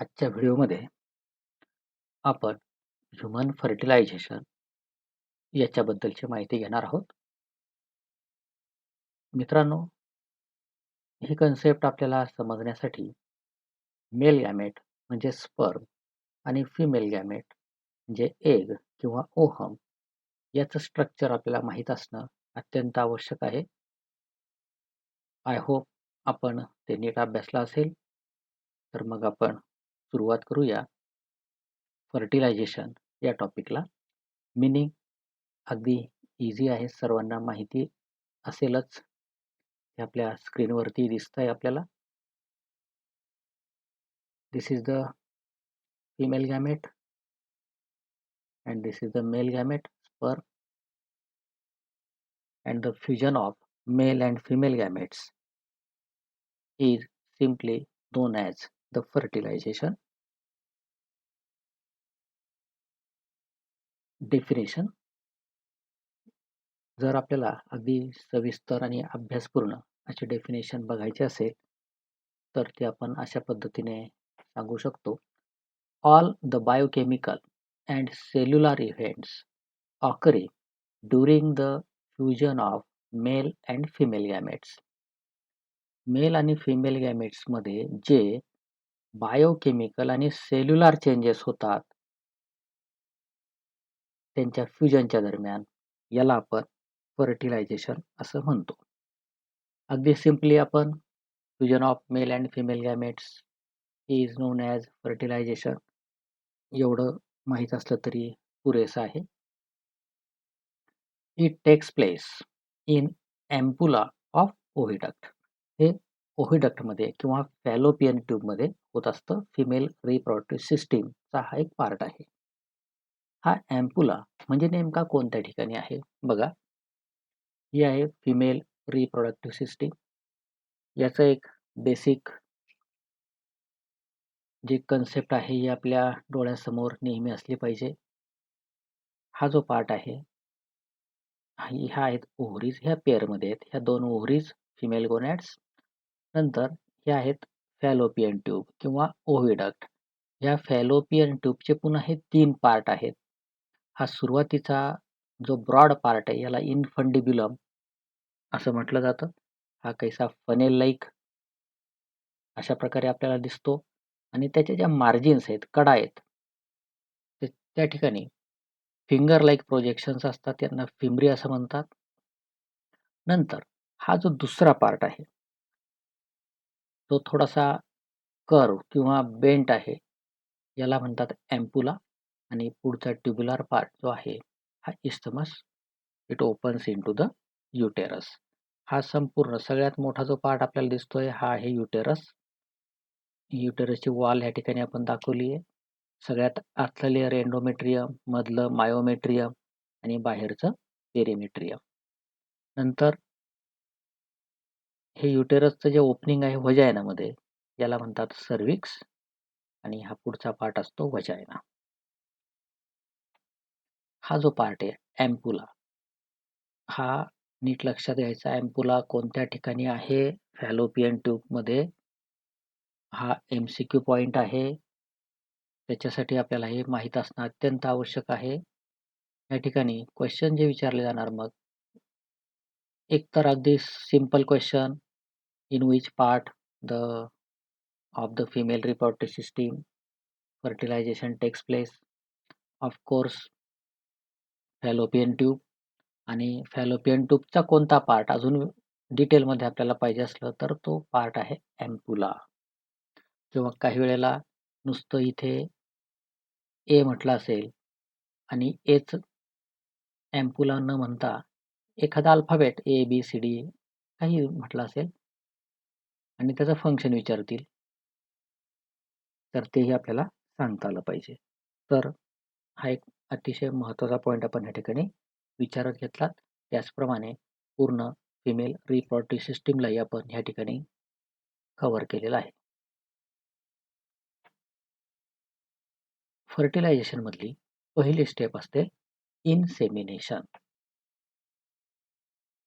आजच्या व्हिडिओमध्ये आपण ह्यूमन फर्टिलायझेशन याच्याबद्दलची माहिती घेणार आहोत. मित्रांनो, ही कन्सेप्ट आपल्याला समजण्यासाठी मेल गॅमेट म्हणजे स्पर्म आणि फिमेल गॅमेट म्हणजे एग किंवा ओहम याचं स्ट्रक्चर आपल्याला माहीत असणं अत्यंत आवश्यक आहे. आय होप आपण ते नीट अभ्यासला असेल. तर मग आपण सुरुवात करूया फर्टिलायझेशन या टॉपिकला. मिनिंग अगदी इझी आहे, सर्वांना माहिती असेलच. हे आपल्या स्क्रीनवरती दिसतंय आपल्याला. This is the female gamete and this is the male gamete sperm, and the fusion of male and female gametes is simply known as the fertilization. Definition: जर आपल्याला अगदी सविस्तर आणि अभ्यासपूर्ण अशी डेफिनेशन बघायची असेल तर ते आपण अशा पद्धतीने सांगू शकतो. All the biochemical and cellular events occurring during the fusion of male and female gametes. Male आणि फिमेल गॅमेट्समध्ये जे बायोकेमिकल आणि सेल्युलर चेंजेस होतात त्यांच्या फ्युजनच्या दरम्यान, याला आपण फर्टिलायझेशन असं म्हणतो. अगदी सिम्पली आपण fusion of male and female gametes is known as fertilization एवढं माहीत असलं तरी पुरेसं आहे. It takes place in ampulla of oviduct. हे ओव्हिडक्टमध्ये किंवा फॅलोपियन ट्यूबमध्ये होत असतं. फिमेल रिप्रोडक्टिव्ह सिस्टीमचा हा एक पार्ट आहे. हा एम्पुला म्हणजे नेमका कोणत्या ठिकाणी आहे बघा. ही आहे फिमेल रिप्रोडक्टिव्ह सिस्टीम. याचं एक बेसिक जी कन्सेप्ट आहे ही आपल्या डोळ्यासमोर नेहमी असली पाहिजे. हा जो पार्ट आहे ह्या आहेत ओव्हरीज. ह्या पेअरमध्ये आहेत. ह्या दोन ओव्हरीज फिमेल गोनॅड्स. नंतर हे आहेत फॅलोपियन ट्यूब किंवा ओव्हिडक्ट. ह्या फॅलोपियन ट्यूबचे पुन्हा हे 3 पार्ट आहेत. हा सुरुवातीचा जो ब्रॉड पार्ट आहे याला इन्फंडिब्युलम असं म्हटलं जातं. हा कैसा फनेल लाईक अशा प्रकारे आपल्याला दिसतो आणि त्याच्या ज्या मार्जिन्स आहेत, कडा आहेत, त्या ठिकाणी फिंगर लाईक प्रोजेक्शन्स असतात. त्यांना फिम्ब्री असं म्हणतात. नंतर हा जो दुसरा पार्ट आहे तो थोडासा कर्व किंवा बेंट आहे, याला म्हणतात एम्पुला. आणि पुढचा ट्युब्युलर पार्ट जो आहे हा isthmus. It opens into the uterus. हा संपूर्ण सगळ्यात मोठा जो पार्ट आपल्याला दिसतोय हा आहे युटेरस. युटेरसची वॉल या ठिकाणी आपण दाखवली आहे. सगळ्यात आतलं लेअर एंडोमेट्रियम, मधलं मायोमेट्रियम आणि बाहेरचं पेरिमेट्रियम. नंतर हे युटेरसचं जे ओपनिंग आहे व्हजायनामध्ये याला म्हणतात सर्विक्स आणि हा पुढचा पार्ट असतो व्हजायना. हा जो पार्ट आहे एम्पुला, हा नीट लक्षात घ्यायचा. एम्पुला कोणत्या ठिकाणी आहे फॅलोपियन ट्यूबमध्ये, हा MCQ पॉइंट आहे. त्याच्यासाठी आपल्याला हे माहीत असणं अत्यंत आवश्यक आहे. या ठिकाणी क्वेश्चन जे विचारले जाणार, मग एक तर अगदी simple question, in which part the of the female reproductive system fertilization takes place. Of course fallopian tube. आणि फॅलोपियन ट्यूबचा कोणता पार्ट अजून डिटेलमध्ये आपल्याला पाहिजे असलं तर तो पार्ट आहे एम्पुला. किंवा काही वेळेला नुसतं इथे ए म्हटलं असेल आणि एच एम्पुला न म्हणता एखादा अल्फाबेट ABCD काही म्हटलं असेल आणि त्याचं फंक्शन विचारतील तर तेही आपल्याला सांगता आलं पाहिजे. तर हा एक अतिशय महत्त्वाचा पॉईंट आपण या ठिकाणी विचारात घेतलात. त्याचप्रमाणे पूर्ण फिमेल रिप्रोडक्टिव्ह सिस्टीमलाही आपण या ठिकाणी कव्हर केलेला आहे. फर्टिलायझेशन मधली पहिली स्टेप असते insemination.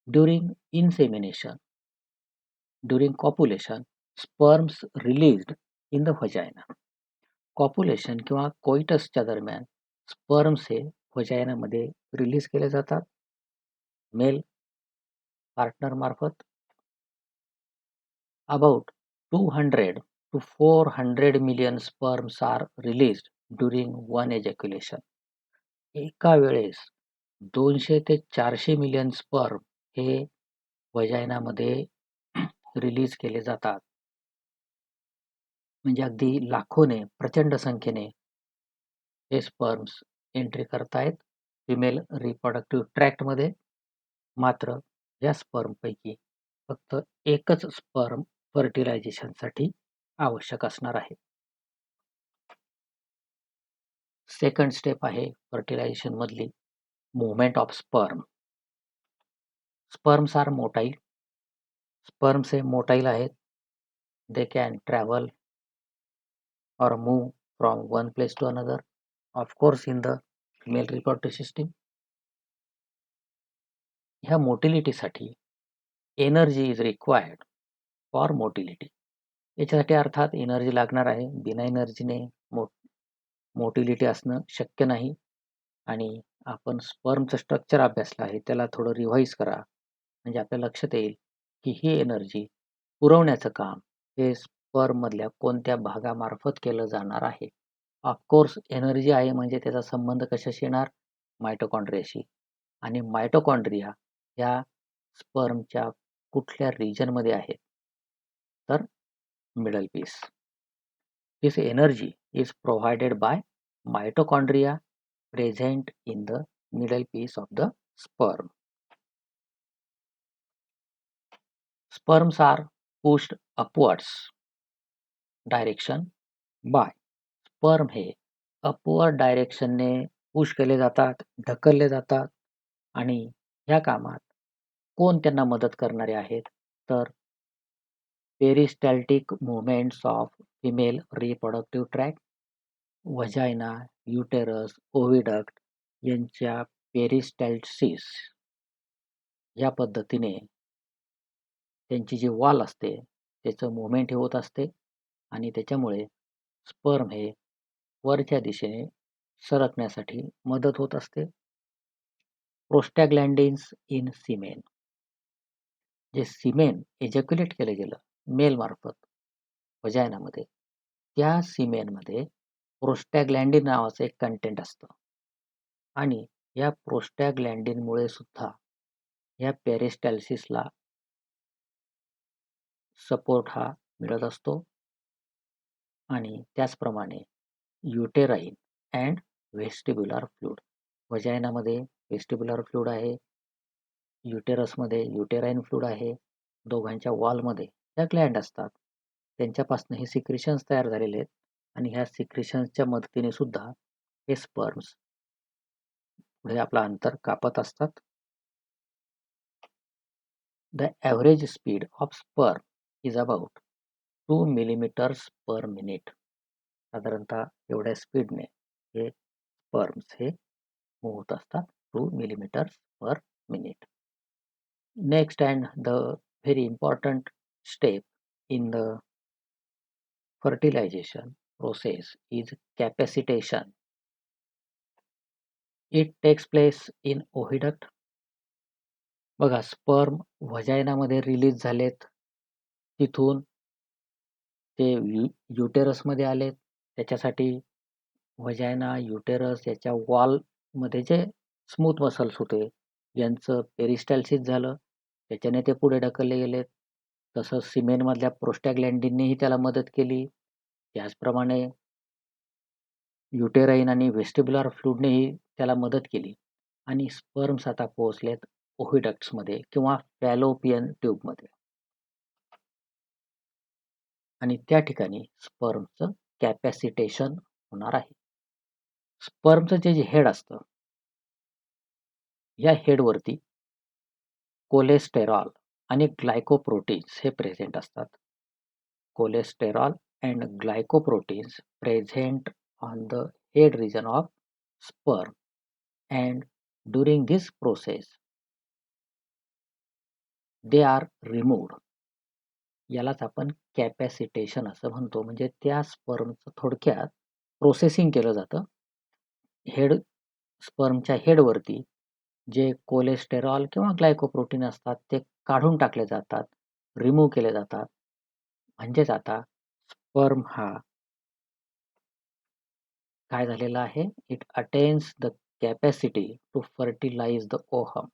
During insemination, during copulation, sperms released in the vagina. Copulation किंवा कोइटसच्या दरम्यान स्पर्म्स हे व्हजायनामध्ये रिलीज केले जातात मेल पार्टनर मार्फत. About 200 to 400 million sperms are released during one ejaculation. एका वेळेस 200 ते 400 मिलियन स्पर्म हे व्हजायनामध्ये रिलीज केले जातात. म्हणजे अगदी लाखोने, प्रचंड संख्येने हे स्पर्म्स एंट्री करतायत फिमेल रिप्रोडक्टिव्ह ट्रॅक्टमध्ये. मात्र या स्पर्मपैकी फक्त एकच स्पर्म फर्टिलायझेशनसाठी आवश्यक असणार आहे. सेकंड स्टेप आहे फर्टिलायझेशन मधली movement of sperm. Sperms are motile. Sperms हे मोटाईल आहेत. They can travel or move from one place to another, of course in the female reproductive system. ह्या मोटिलिटीसाठी energy is required for motility. याच्यासाठी अर्थात energy लागणार आहे. बिना एनर्जीने motility असणं शक्य नाही. आणि आपण स्पर्मचं स्ट्रक्चर अभ्यासलं आहे, त्याला थोडं रिवाईज करा म्हणजे आपल्या लक्षात येईल की ही एनर्जी पुरवण्याचं काम हे स्पर्म मधल्या कोणत्या भागामार्फत केलं जाणार आहे. ऑफकोर्स एनर्जी आहे म्हणजे त्याचा संबंध कशाशी येणार? मायटोकॉन्ड्रियाशी. आणि मायटोकॉन्ड्रिया या स्पर्मच्या कुठल्या रिजनमध्ये आहेत? तर middle piece. This energy is provided by mitochondria present in the middle piece of the sperm. Sperms are pushed upwards direction by. Sperm हे अपवर्ड डायरेक्शनने पुश केले जातात, ढकलले जातात. आणि ह्या कामात कोण त्यांना मदत करणारे आहेत? तर peristaltic movements of female reproductive tract, vagina, uterus, oviduct यांच्या पेरिस्टॅल्सिस या पद्धतीने त्यांची जी वॉल असते त्याचं मुवमेंट होत असते आणि त्याच्यामुळे स्पर्म हे वरच्या दिशेने सरकण्यासाठी मदत होत असते. प्रोस्टॅग्लॅन्डिन्स इन सिमेन. जे सिमेन एजॅक्युलेट केलं गेलं मेल मार्फत व्हजायनामध्ये, त्या सिमेनमध्ये प्रोस्टॅग्लॅन्डिन नावाचं एक कंटेंट असतं. आणि या प्रोस्टॅग्लॅन्डिनमुळे सुद्धा या पेरिस्टॅल्सिसला सपोर्ट हा मिळत असतो. आणि त्याचप्रमाणे युटेराइन अँड व्हेस्टिब्युलर फ्लूइड. व्हजायनामध्ये व्हेस्टिब्युलर फ्लूइड आहे, युटेरसमध्ये युटेराइन फ्लूइड आहे. दोघांच्या वॉलमध्ये त्या ग्लँड असतात, त्यांच्यापासून हे सिक्रिशन्स तयार झालेले आहेत. आणि ह्या सिक्रिशन्सच्या मदतीने सुद्धा हे स्पर्म्स पुढे आपला अंतर कापत असतात. The average speed of sperm is about 2 millimeters per minute. साधारणतः एवढ्या स्पीडने हे स्पर्म्स हे मूव्ह होत असतात, 2 millimeters per minute. Next and the very important step in the fertilization process is capacitation. It takes place in oviduct. बघा, sperm व्हजायनामध्ये release झालेत, तिथून ते युटेरसमध्ये आलेत. त्याच्यासाठी व्हजायना, युटेरस याच्या वॉलमध्ये जे स्मूथ मसल्स होते यांचं पेरिस्टॅल्सिस झालं, त्याच्याने ते पुढे ढकलले गेलेत. तसंच सिमेनमधल्या प्रोस्टॅग्लॅन्डिननेही त्याला मदत केली. त्याचप्रमाणे युटेराइन आणि व्हेस्टिब्युलर फ्लूइडनेही त्याला मदत केली. आणि स्पर्म्स आता पोहोचलेत ओव्हिडक्ट्समध्ये किंवा फॅलोपियन ट्यूबमध्ये. आणि त्या ठिकाणी स्पर्मचं कॅपॅसिटेशन होणार आहे. स्पर्मचं जे हेड असतं, या हेडवरती कोलेस्टेरॉल आणि ग्लायकोप्रोटीन्स हे प्रेझेंट असतात. Cholesterol and glycoproteins present on the head region of sperm. And during this process they are removed. यालाच आपण कॅपॅसिटेशन असं म्हणतो. म्हणजे त्या स्पर्मचं थोडक्यात प्रोसेसिंग केलं जातं. स्पर्मच्या हेडवरती जे कोलेस्टेरॉल किंवा ग्लायकोप्रोटीन असतात ते काढून टाकले जातात, रिमूव्ह केले जातात. म्हणजेच आता स्पर्म हा काय झालेला आहे? It attains the capacity to fertilize the ovum.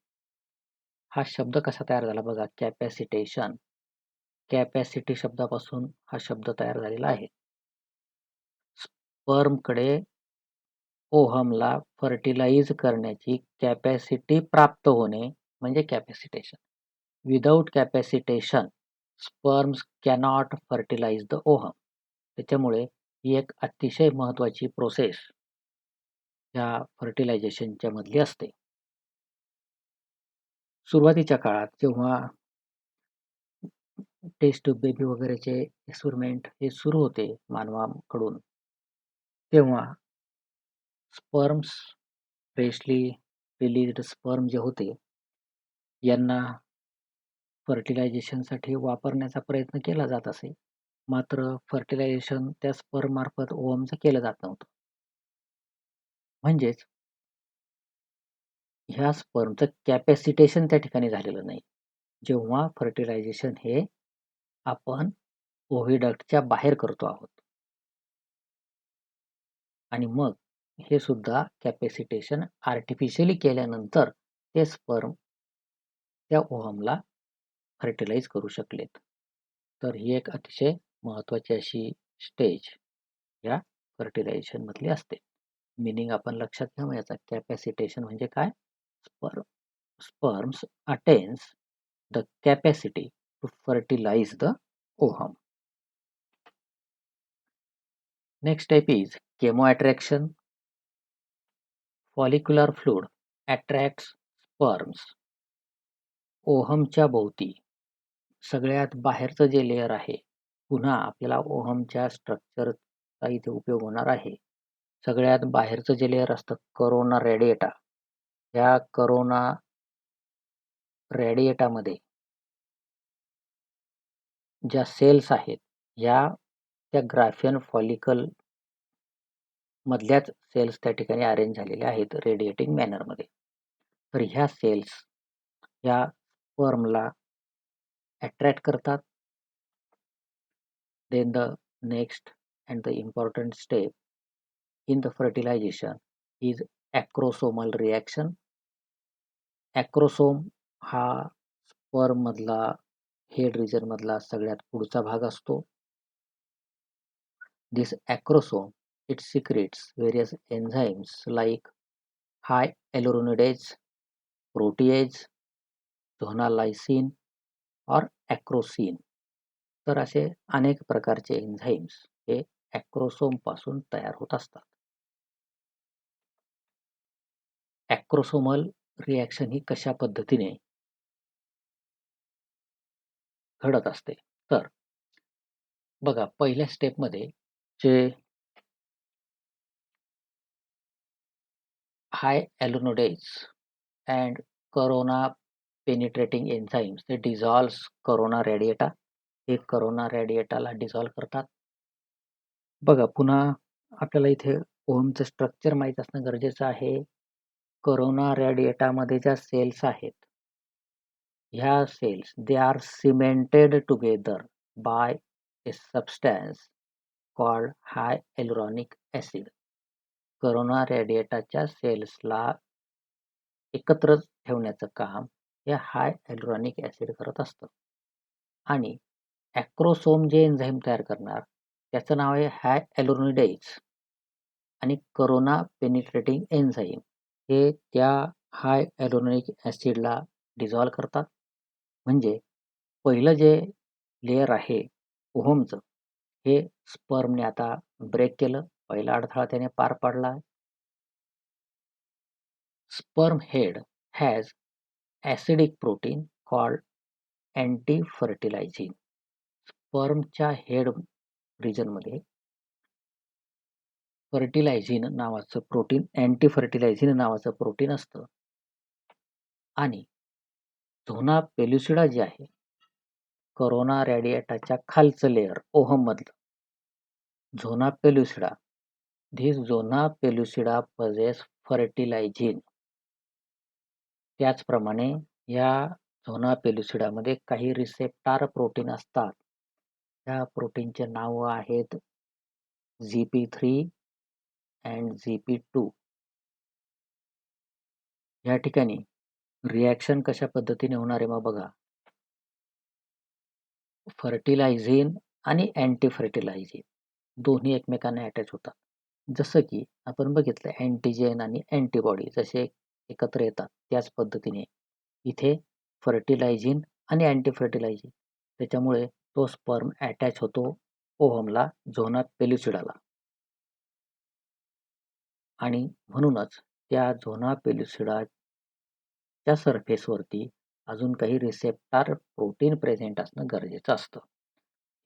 हा शब्द कसा तयार झाला बघा, कॅपॅसिटेशन. कॅपॅसिटी शब्दापासून हा शब्द तयार झालेला आहे. स्पर्मकडे ओहमला फर्टिलाइज करण्याची कॅपॅसिटी प्राप्त होणे म्हणजे capacitation. Without capacitation sperms cannot fertilize the ovum. त्याच्यामुळे ही एक अतिशय महत्त्वाची प्रोसेस या फर्टिलायझेशनच्या मधली असते. सुरुवातीच्या काळात जेव्हा टेस्ट ट्यूब बेबी वगैरेचे एक्सपेरिमेंट हे सुरू होते मानवाकडून, तेव्हा स्पर्म्स, फ्रेशली रिलीज्ड स्पर्म जे होते यांना फर्टिलायझेशनसाठी वापरण्याचा प्रयत्न केला जात असे. मात्र फर्टिलायझेशन त्या स्पर्म मार्फत ओव्हमचं केलं जात नव्हतं. म्हणजेच ह्या स्पर्मचं कॅपॅसिटेशन त्या ठिकाणी झालेलं नाही. जेव्हा फर्टिलायझेशन हे आपण ओव्हिडक्टच्या बाहेर करतो आहोत आणि मग हे सुद्धा कॅपॅसिटेशन आर्टिफिशियली केल्यानंतर ते स्पर्म त्या ओव्हमला फर्टिलाइज करू शकलेत. तर ही एक अतिशय महत्त्वाची अशी स्टेज या फर्टिलायझेशन मधली असते. मीनिंग आपण लक्षात घ्या याचा. कॅपॅसिटेशन म्हणजे काय? Sperms attains the capacity to fertilize the ovum. Next step is chemoattraction. Follicular fluid attracts sperms. ओहमच्या भोवती सगळ्यात बाहेरचं जे लेयर आहे, पुन्हा आपल्याला ओहमच्या स्ट्रक्चरचा इथे उपयोग होणार आहे. सगळ्यात बाहेरचं जे लेयर असतं करोना रेडिएटा, या करोना रेडिएटामध्ये ज्या सेल्स आहेत या त्या ग्राफियन फॉलिकल मधल्याच सेल्स त्या ठिकाणी अरेंज झालेल्या आहेत रेडिएटिंग मॅनरमध्ये. तर ह्या सेल्स या स्पर्मला अट्रॅक्ट करतात. Then the next and the important step in the fertilization is acrosomal reaction. Acrosome हा स्पर्म मधला हेड रिजन मधला सगळ्यात पुढचा भाग असतो. This acrosome it secretes various enzymes like high hyaluronidase, protease, zonal-lysin or acrosin. तर असे अनेक प्रकारचे एन्झाईम्स हे ॲक्रोसोम पासून तयार होत असतात. ॲक्रोसोमल रिॲक्शन ही कशा पद्धतीने घडत असते? तर बघा, पहिल्या स्टेपमध्ये जे हाय ॲल्युमिनेज अँड करोना पेनिट्रेटिंग एन्झाईम्स ते डिझॉल्व्स करोना रेडिएटा. हे करोना रेडिएटाला डिझॉल्व करतात. बघा, पुन्हा आपल्याला इथे ओहमचं स्ट्रक्चर माहीत असणं गरजेचं आहे. करोना रेडिएटामध्ये ज्या सेल्स आहेत, ह्या cells they are cemented together by a substance called hyaluronic acid. Corona रेडिएटाच्या सेल्सला एकत्र ठेवण्याचं काम हे हाय ॲल्युरॉनिक ॲसिड करत असतं. आणि ॲक्रोसोम जे एन्झाईम तयार करणार त्याचं नाव आहे हाय ॲल्युरोनिडेज. आणि करोना पेनिट्रेटिंग एन्झाईम हे त्या हाय ॲल्युरॉनिक ॲसिडला डिझॉल्व करतात. म्हणजे पहिलं जे लेयर आहे ओहमचं, हे स्पर्मने आता ब्रेक केलं. पहिला अडथळा त्याने पार पाडला. Sperm head has acidic protein called anti-fertilizin. स्पर्मच्या हेड रिजनमध्ये फर्टिलायझिन नावाचं प्रोटीन, अँटी-फर्टिलायझिन नावाचं प्रोटीन असतं. आणि झोना पेल्युसिडा जे आहे, करोना रेडिएटाच्या खालचं लेयर ओहम मधलं झोना पेल्युसिडा, धिस झोना पेलुसिडा पजेस फर्टिलायझिन. त्याचप्रमाणे या झोना पेलुसिडामध्ये काही रिसेप्टार प्रोटीन असतात. त्या प्रोटीनचे नाव आहेत ZP3 अँड ZP2. या ठिकाणी रिॲक्शन कशा पद्धतीने होणार आहे मग बघा. फर्टिलायझिन आणि अँटी फर्टिलायझिन दोन्ही एकमेकांना अटॅच होतात. जसं की आपण बघितलं अँटीजेन आणि अँटीबॉडी जसे एकत्र येतात त्याच पद्धतीने इथे फर्टिलायझिन आणि अँटी फर्टिलायझिन, त्याच्यामुळे तो स्पर्म अटॅच होतो ओव्हमला, झोना पेलुसिडाला. आणि म्हणूनच त्या झोना पेलुसिडाच्या सरफेसवरती अजून काही रिसेप्टार प्रोटीन प्रेझेंट असणं गरजेचं असतं.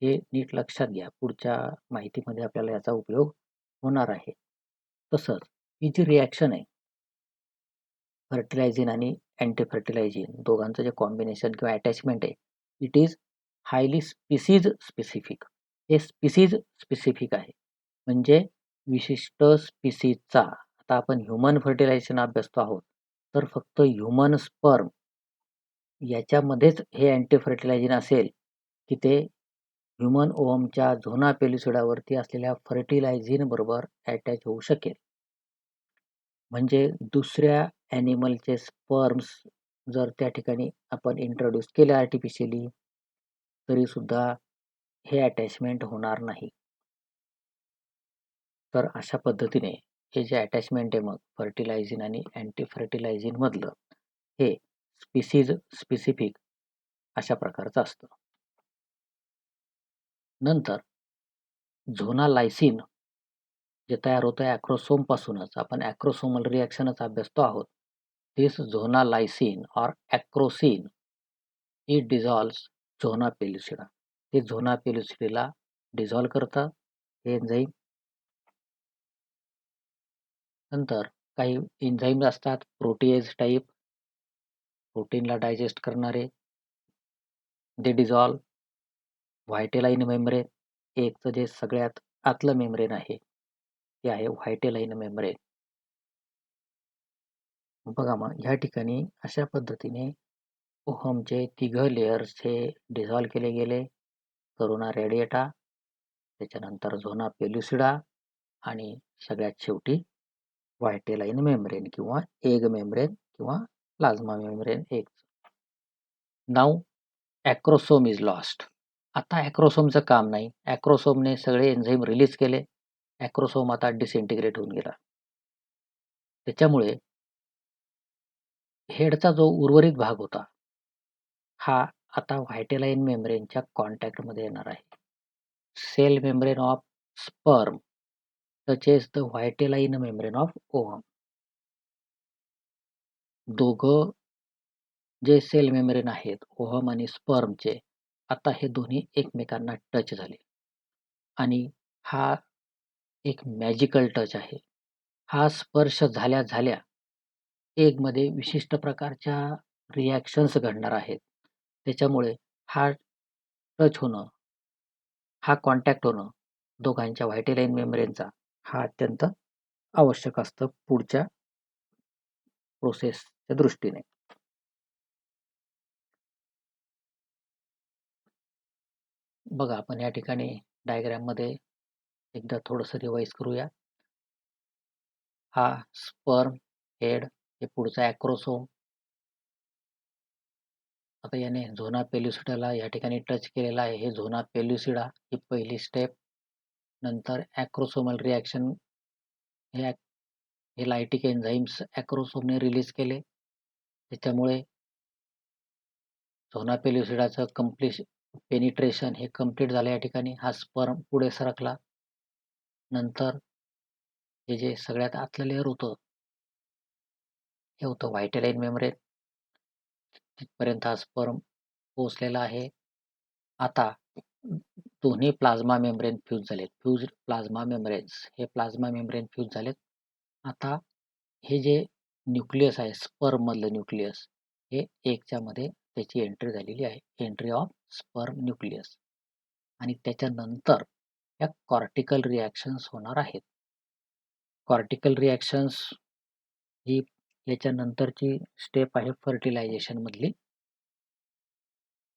हे नीट लक्षात घ्या, पुढच्या माहितीमध्ये आपल्याला याचा उपयोग होणार आहे. तसंच ही जी रिॲक्शन आहे फर्टिलायझिन आणि अँटी फर्टिलायझिन दोघांचं जे कॉम्बिनेशन किंवा अटॅचमेंट आहे, it is highly species specific. हे स्पीसीज स्पेसिफिक आहे, म्हणजे विशिष्ट स्पीसीजचा. आता आपण ह्युमन फर्टिलायझेशन अभ्यासतो आहोत, तर फक्त ह्युमन स्पर्म याच्यामध्येच हे अँटी फर्टिलायझिन असेल की ते ह्युमन ओव्हमच्या झोना पेलुसिडावरती असलेल्या फर्टिलायझिन बरोबर अटॅच होऊ शकेल. म्हणजे दुसऱ्या ॲनिमलचे स्पर्म्स जर त्या ठिकाणी आपण इंट्रोड्यूस केले आर्टिफिशियली तरी सुद्धा हे अटॅचमेंट होणार नाही. तर अशा पद्धतीने हे जे अटॅचमेंट आहे मग फर्टिलायझिन आणि अँटी फर्टिलायझिन मधलं हे स्पीसीज स्पेसिफिक अशा प्रकारचं असतं. नंतर झोना लायसिन जे तयार होतं ॲक्रोसोम पासूनच, आपण ॲक्रोसोमल रिॲक्शनच अभ्यासतो आहोत. This zona lysin or acrosin it dissolves zona pellucida. ते झोना पेलुसिडाला डिझॉल्व करतं हे एन्झाईम. नंतर काही एन्झाईम्स असतात प्रोटीएज टाईप, प्रोटीनला डायजेस्ट करणारे, दे डिझॉल्व व्हायटेलाइन मेम्ब्रेन. एकचं जे सगळ्यात आतलं मेम्ब्रेन आहे ते आहे व्हायटेलाइन मेम्ब्रेन. बघा मग ह्या ठिकाणी अशा पद्धतीने ओहमचे 3 लेयर्स हे डिझॉल्व केले गेले. करोना रेडिएटा, त्याच्यानंतर झोना पेलुसिडा आणि सगळ्यात शेवटी व्हायटेलाइन मेम्ब्रेन किंवा एग मेम्ब्रेन किंवा plasma membrane egg. Now acrosome is lost. आता ॲक्रोसोमचं काम नाही, ॲक्रोसोमने सगळे एन्झाईम रिलीज केले, ॲक्रोसोम आता डिसइंटिग्रेट होऊन गेला. त्याच्यामुळे हेडचा जो उर्वरित भाग होता हा आता व्हायटेलाइन मेम्ब्रेनच्या कॉन्टॅक्टमध्ये येणार आहे. Cell membrane of sperm touches the vitelline membrane of ovum. दोघं जे सेल मेम्ब्रेन आहेत ओव्हम आणि स्पर्मचे, आता हे दोन्ही एकमेकांना टच झाले आणि हा एक मॅजिकल टच आहे. हा स्पर्श झाल्या झाल्या एगमध्ये विशिष्ट प्रकारच्या रिॲक्शन्स घडणार आहेत. त्याच्यामुळे हा टच होणं, हा कॉन्टॅक्ट होणं दोघांच्या व्हायटेलाइन मेम्ब्रेनचा हा अत्यंत आवश्यक असतं पुढच्या प्रोसेसच्या दृष्टीने. बघा आपण या ठिकाणी डायग्राममध्ये एकदा थोडंसं रिवाइज करूया. हा स्पर्म हेड, हे पुढचा ॲक्रोसोम. आता याने झोना पेलुसिडाला या ठिकाणी टच केलेला आहे. हे झोना पेलुसिडा ही पहिली स्टेप. नंतर ॲक्रोसोमल रिॲक्शन, हे लायटिक एन्झाईम्स ॲक्रोसोमने रिलीज केले. त्याच्यामुळे झोना पेलुसिडाचं पेनिट्रेशन हे कंप्लीट झालं. या ठिकाणी हा स्पर्म पुढे सरकला. नंतर हे जे सगळ्यात आतलं लेअर होतं हे होतं व्हायटेलाइन मेम्ब्रेन. तिथपर्यंत हा स्पर्म पोहोचलेला आहे. आता दोन्ही प्लाझ्मा मेम्ब्रेन फ्यूज झालेत, फ्यूज्ड प्लाझ्मा मेम्ब्रेन्स. हे प्लाझ्मा मेम्ब्रेन फ्यूज झालेत. आता हे जे न्यूक्लियस आहे स्पर्म मधलं न्यूक्लियस, हे एकच्या मध्ये त्याची एंट्री झालेली आहे, एंट्री ऑफ स्पर्म न्यूक्लियस. आणि त्याच्यानंतर या कॉर्टिकल रिॲक्शन्स होणार आहेत. कॉर्टिकल रिॲक्शन्स ही याच्यानंतरची स्टेप आहे फर्टिलायझेशन मधली.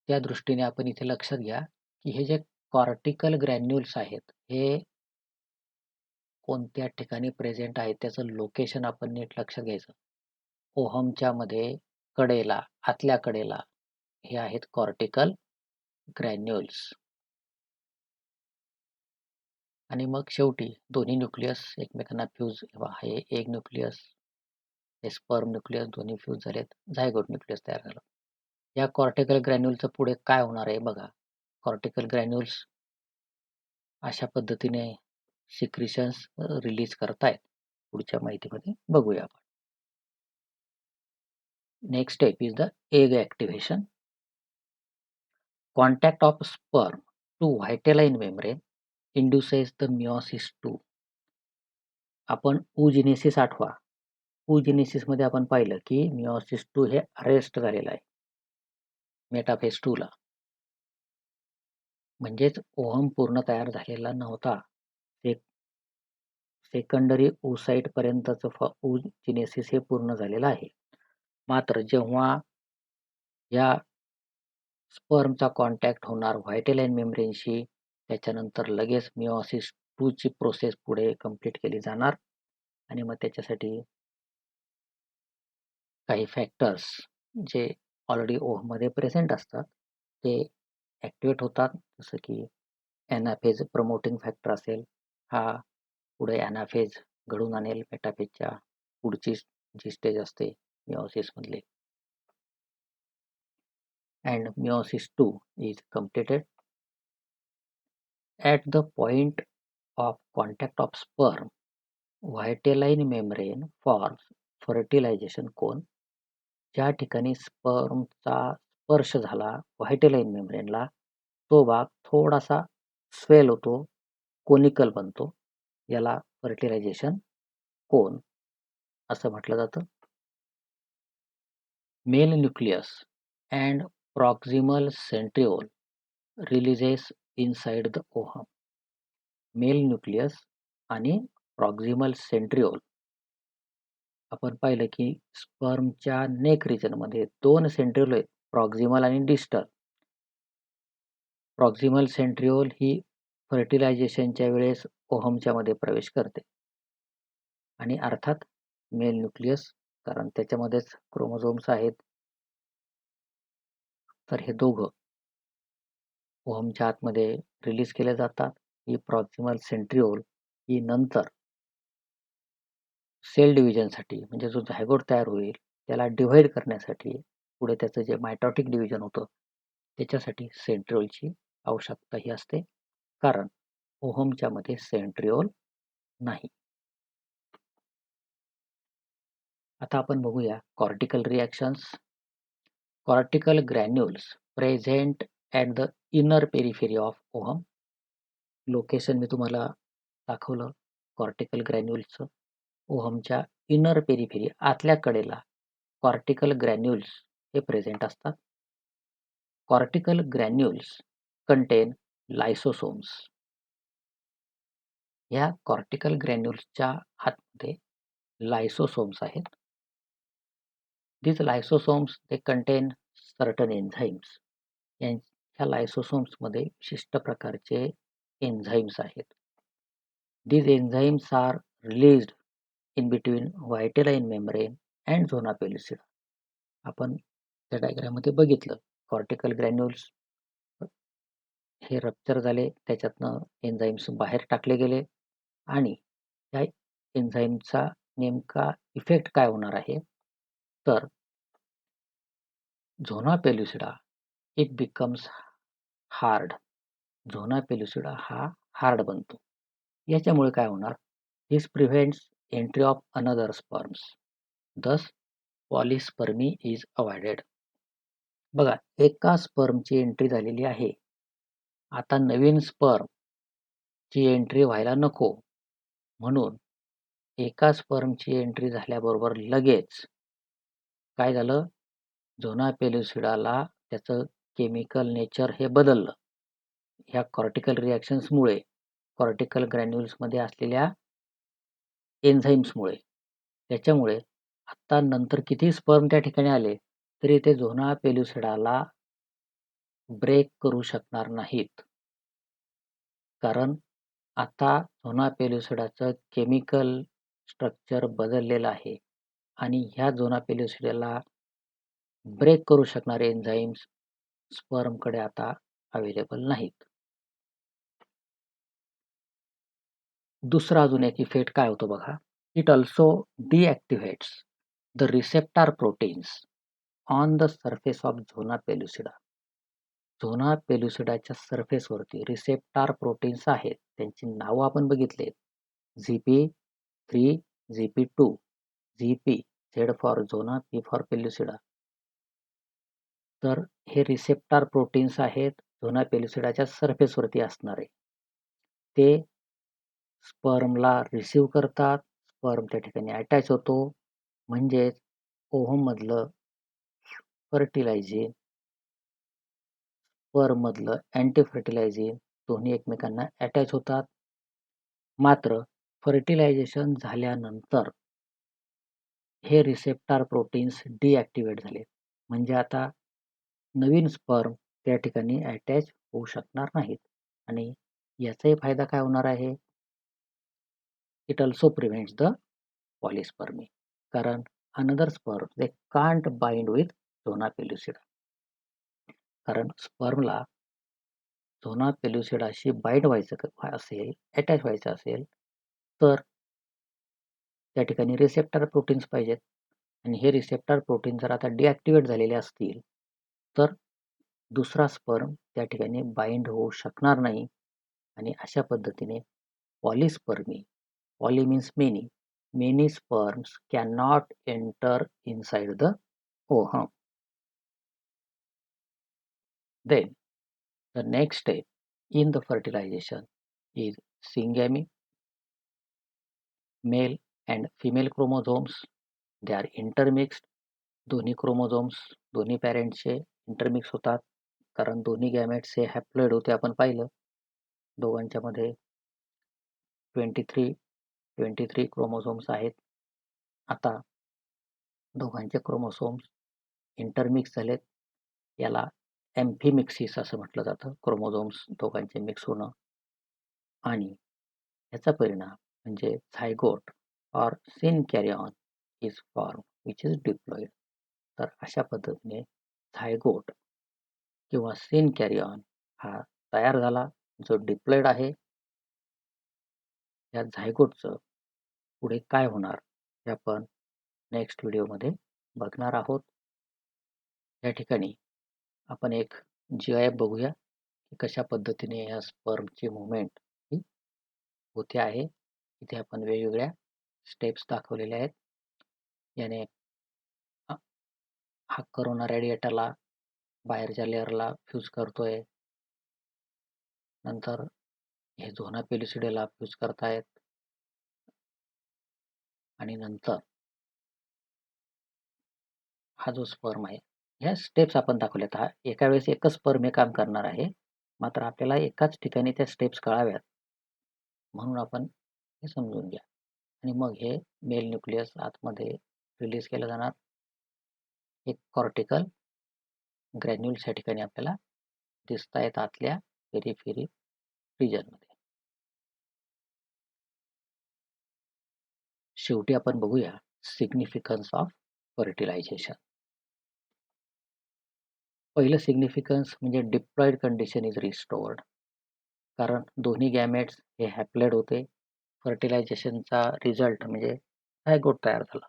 त्या दृष्टीने आपण इथे लक्षात घ्या की हे जे कॉर्टिकल ग्रॅन्युल्स आहेत हे कोणत्या ठिकाणी प्रेझेंट आहेत त्याचं लोकेशन आपण नीट लक्षात घ्यायचं. ओहमच्या मध्ये कडेला, आतल्या कडेला हे आहेत कॉर्टिकल ग्रॅन्युल्स. आणि मग शेवटी दोन्ही न्यूक्लियस एकमेकांना फ्यूज, हे एक न्यूक्लियस, हे स्पर्म न्यूक्लियस दोन्ही फ्यूज झालेत, झायगोट न्यूक्लियस तयार झालं. या कॉर्टिकल ग्रॅन्युलचं पुढे काय होणार आहे बघा. कॉर्टिकल ग्रॅन्युल्स अशा पद्धतीने सिक्रिशन्स रिलीज करतायत. पुढच्या माहितीमध्ये बघूया आपण. Next step is the egg activation. Contact of sperm to vitelline membrane induces the meiosis 2. आपण oogenesis आठवा. oogenesis मध्ये आपण पाहिलं की मिओसिस 2 हे अरेस्ट झालेलं आहे मेटाफेज 2 ला. म्हणजेच ओहम पूर्ण तयार झालेला नव्हता. सेकंडरी oocyte पर्यंतचं oogenesis हे पूर्ण झालेलं आहे. मात्र जेव्हा या स्पर्मचा कॉन्टॅक्ट होणार व्हायटेलाइन मेम्ब्रेनशी, त्याच्यानंतर लगेच मिओसिस 2 ची प्रोसेस पुढे कंप्लीट केली जाणार आणि मग त्याच्यासाठी काही फॅक्टर्स जे ऑलरेडी ओहममध्ये प्रेझेंट असतात ते ॲक्टिवेट होतात. जसं की ॲनाफेज प्रमोटिंग फॅक्टर असेल, हा पुढे ॲनाफेज घडून आणेल मेटाफेजच्या पुढची जी स्टेज असते मिओसिस मधली. and meiosis 2 is completed. At the point of contact of sperm, vitelline membrane forms fertilization cone. ज्या ठिकाणी स्पर्मचा स्पर्श झाला व्हायटेलाइन मेम्ब्रेनला, तो भाग थोडासा स्वेल होतो, कोनिकल बनतो. याला फर्टिलायझेशन कोन असं म्हटलं जातं. Mail nucleus and proximal centriole releases inside the ohm. Mail nucleus आणि प्रॉक्सिमल सेंट्रिओल, आपण पाहिलं की स्पर्मच्या नेक रिजन मध्ये दोन सेंट्रिओल आहेत, प्रॉक्सिमल आणि डिस्टल. प्रॉक्सिमल सेंट्रिओल ही फर्टिलायझेशनच्या वेळेस ओहमच्या मध्ये प्रवेश करते आणि अर्थात मेल न्यूक्लियस, कारण त्याच्यामध्येच क्रोमोझोम्स आहेत. तर हे दोघं ओहमच्या आतमध्ये रिलीज केले जातात. ही प्रॉक्सिमल सेंट्रिओल ही नंतर सेल डिव्हिजनसाठी, म्हणजे जो झायगोट तयार होईल त्याला डिव्हाइड करण्यासाठी, पुढे त्याचं जे मायटॉटिक डिव्हिजन होतं त्याच्यासाठी सेंट्रिओलची आवश्यकता ही असते, कारण ओहमच्या मध्ये सेंट्रिओल नाही. आता आपण बघूया cortical reactions. Cortical granules present at the inner periphery of ovum. Location मी तुम्हाला दाखवलं कॉर्टिकल ग्रॅन्युल्सचं. ओहमच्या इनर पेरिफेरी, आतल्या कडेला कॉर्टिकल ग्रॅन्युल्स हे प्रेझेंट असतात. Cortical granules contain lysosomes. ह्या कॉर्टिकल ग्रॅन्युल्सच्या आतमध्ये लायसोसोम्स आहेत. These lysosomes they contain certain enzymes. ह्या लायसोसोम्स मध्ये विशिष्ट प्रकारचे एन्झाईम्स आहेत. These enzymes are released in between vitelline membrane and zona pellucida. आपण त्या डायग्राम मध्ये बघितलं कॉर्टिकल ग्रॅन्युल्स हे रप्चर झाले, त्याच्यातनं एन्झाईम्स बाहेर टाकले गेले आणि त्या एन्झाईमचा नेमका इफेक्ट काय होणार आहे, तर zona pellucida it becomes hard. Zona pellucida हा हार्ड बनतो. याच्यामुळे काय होणार, this prevents entry of another sperms, thus polyspermy is avoided. बघा, एका स्पर्मची एंट्री झालेली आहे, आता नवीन स्पर्म ची एंट्री व्हायला नको, म्हणून एका स्पर्मची एंट्री झाल्याबरोबर लगेच काय झालं, झोना पेलुसिडाला त्याचं केमिकल नेचर हे बदललं. ह्या कॉर्टिकल रिॲक्शन्समुळे कॉर्टिकल ग्रॅन्युल्स मध्ये असलेल्या एन्झाईम्समुळे. त्याच्यामुळे आत्ता नंतर कितीही स्पर्म त्या ठिकाणी आले तरी ते झोना पेलुसिडाला ब्रेक करू शकणार नाहीत. कारण आता झोना पेलुसिडाचं केमिकल स्ट्रक्चर बदललेलं आहे आणि ह्या झोना पेलुसिडाला ब्रेक करू शकणारे एन्झाईम्स स्पर्मकडे आता अवेलेबल नाहीत. दुसरा अजून एक इफेक्ट काय होतो बघा. It also deactivates the receptor proteins on the surface of zona pellucida. Zona पेलुसिडाच्या सरफेसवरती रिसेप्टार प्रोटीन्स आहेत. त्यांची नावं आपण बघितले. ZP3, ZP2, ZP, Z for zona, P for pellucida. तर हे रिसेप्टार प्रोटीन्स आहेत झोना पेलुसिडाच्या सरफेसवरती असणारे. ते स्पर्मला रिसीव्ह करतात. स्पर्म त्या ठिकाणी अटॅच होतो. म्हणजेच ओव्हममधलं फर्टिलायझिन, स्पर्ममधलं अँटी फर्टिलायझिन दोन्ही एकमेकांना अटॅच होतात. मात्र फर्टिलायझेशन झाल्यानंतर हे रिसेप्टार प्रोटीन्स डिॲक्टिवेट झाले. म्हणजे आता नवीन स्पर्म त्या ठिकाणी अटॅच होऊ शकणार नाहीत. आणि याचाही फायदा काय होणार आहे? It also prevents the polyspermy. कारण another sperm they can't bind with zona pellucida. कारण स्पर्मला झोना पेलुसिडाशी बाइंड व्हायचं असेल, अटॅच व्हायचं असेल तर त्या ठिकाणी रिसेप्टर प्रोटीन्स पाहिजेत. आणि हे रिसेप्टर प्रोटीन जर आता डिॲक्टिवेट झालेले असतील तर दुसरा स्पर्म त्या ठिकाणी बाइंड होऊ शकणार नाही आणि अशा पद्धतीने polyspermy, poly means many, many sperms cannot enter inside the ovum. Then the next step in the fertilization is syngamy. Male and female chromosomes, they are intermixed. दोन्ही क्रोमोझोम्स दोन्ही पॅरेंट्सचे इंटरमिक्स होतात. कारण दोन्ही गॅमेट्स हे हॅप्लॉइड होते आपण पाहिलं. दोघांच्या मध्ये 23 क्रोमोझोम्स आहेत. आता दोघांचे क्रोमोसोम्स इंटरमिक्स झालेत. याला एम्फिमिक्सिस असं म्हटलं जातं. क्रोमोझोम्स दोघांचे मिक्स होणं. आणि याचा परिणाम म्हणजे zygote or synkaryon is form which is diploid. तर अशा पद्धतीने झायगोट किंवा सिन कॅरिऑन हा तयार झाला जो डिप्लॉइड आहे. या झायगोटचं पुढे काय होणार हे आपण नेक्स्ट व्हिडिओमध्ये बघणार आहोत. या ठिकाणी आपण एक GIF बघूया की कशा पद्धतीने या स्पर्मची मुवमेंट ही होते आहे. इथे आपण वेगवेगळ्या स्टेप्स दाखवलेल्या आहेत. याने हा करोना रेडिएटरला बाहेरच्या लेअरला फ्यूज करतोय. नंतर हे झोना पेलुसिडाला फ्यूज करतायत आणि नंतर हा जो स्पर्म आहे ह्या स्टेप्स आपण दाखवल्यात. हा एका वेळेस एकच स्पर्म हे काम करणार आहे. मात्र आपल्याला एकाच ठिकाणी त्या स्टेप्स कळाव्यात म्हणून आपण हे समजून घ्या. आणि मग हे मेल न्यूक्लियस आतमध्ये रिलीज केलं जाणार. एक कॉर्टिकल ग्रॅन्युल्स या ठिकाणी आपल्याला दिसत आहेत आतल्या पेरिफेरी रिजनमध्ये. शेवटी आपण बघूया सिग्निफिकन्स ऑफ फर्टिलायझेशन. पहिलं सिग्निफिकन्स म्हणजे डिप्लॉइड कंडिशन इज रिस्टोर्ड. कारण दोन्ही गॅमेट्स हे हॅप्लॉइड होते. फर्टिलायझेशनचा रिझल्ट म्हणजे झायगोट तयार झाला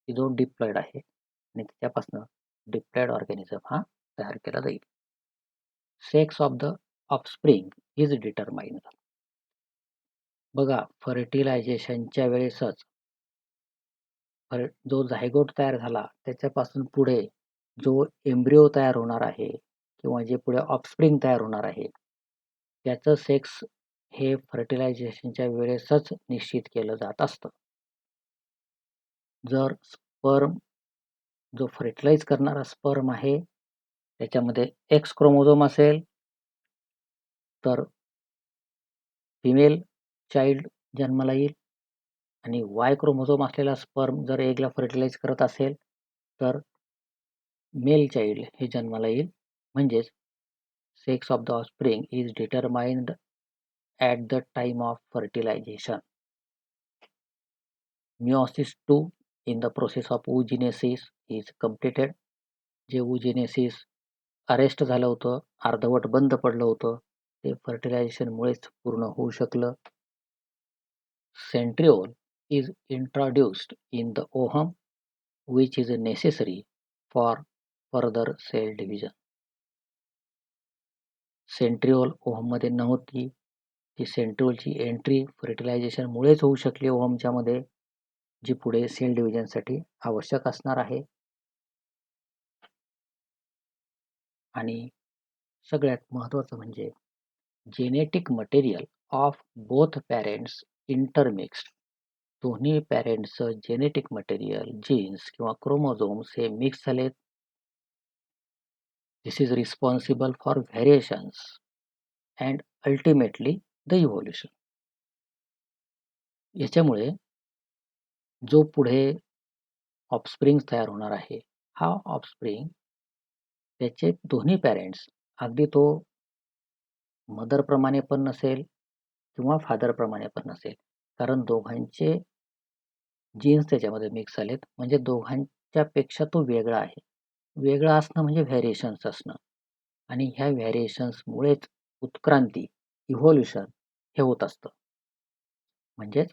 की जो डिप्लॉइड आहे आणि त्याच्यापासून डिप्लॉइड ऑर्गॅनिझम हा तयार केला जाईल. Sex of the offspring is determined. बघा फर्टिलायझेशनच्या वेळेसच जो झायगोट तयार झाला त्याच्यापासून पुढे जो एम्ब्रिओ तयार होणार आहे किंवा जे पुढे ऑफस्प्रिंग तयार होणार आहे त्याचं सेक्स हे फर्टिलायझेशनच्या वेळेसच निश्चित केलं जात असतं. जर स्पर्म जो फर्टिलाइज करणारा स्पर्म आहे त्याच्यामध्ये X क्रोमोझोम असेल तर फिमेल चाइल्ड जन्माला येईल. आणि वाय क्रोमोझोम असलेला स्पर्म जर एगला फर्टिलाइज करत असेल तर मेल चाइल्ड हे जन्माला येईल. म्हणजेच sex of the offspring is determined at the time of fertilization. Meiosis II in the process of oogenesis is completed. जे oogenesis अरेस्ट झालं होतं, अर्धवट बंद पडलं होतं, ते फर्टिलायझेशनमुळेच पूर्ण होऊ शकलं. Centriole is introduced in the ovum, which is necessary for further cell division. Centriole ओहममध्ये नव्हती. ती सेंट्रिओलची एंट्री फर्टिलायझेशनमुळेच होऊ शकली ओहमच्या मध्ये, जी पुढे सेल डिव्हिजनसाठी आवश्यक असणार आहे. आणि सगळ्यात महत्त्वाचं म्हणजे genetic material of both parents intermixed. दोन्ही पॅरेंट्सचं जेनेटिक मटेरियल, जीन्स किंवा क्रोमोझोम्स हे मिक्स झालेत. This is responsible for variations and ultimately the evolution. याच्यामुळे जो पुढे ऑफस्प्रिंग तयार होणार आहे, हा ऑफस्प्रिंग त्याचे दोन्ही पॅरेंट्स, अगदी तो मदर प्रमाणे पण नसेल किंवा फादर प्रमाणे पण नसेल, कारण दोघांचे जीन्स त्याच्यामध्ये मिक्स झालेत. म्हणजे दोघांच्या पेक्षा तो वेगळा आहे. वेगळा असणं म्हणजे व्हेरिएशन्स असणं, आणि ह्या व्हेरिएशन्समुळेच उत्क्रांती, इव्होल्युशन हे होत असतं. म्हणजेच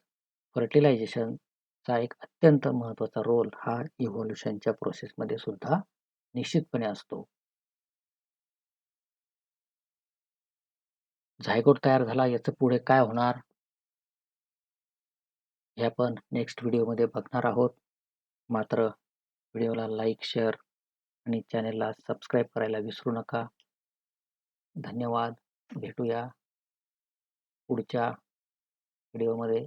फर्टिलायझेशनचा एक अत्यंत महत्त्वाचा रोल हा इव्होल्युशनच्या प्रोसेसमध्ये सुद्धा निश्चितपणे असतो. झायगोट तयार झाला, याचं पुढे काय होणार हे आपण नेक्स्ट व्हिडिओमध्ये बघणार आहोत. मात्र व्हिडिओला लाईक, शेअर आणि चॅनेलला सबस्क्राईब करायला विसरू नका. धन्यवाद. भेटूया पुढच्या व्हिडिओमध्ये.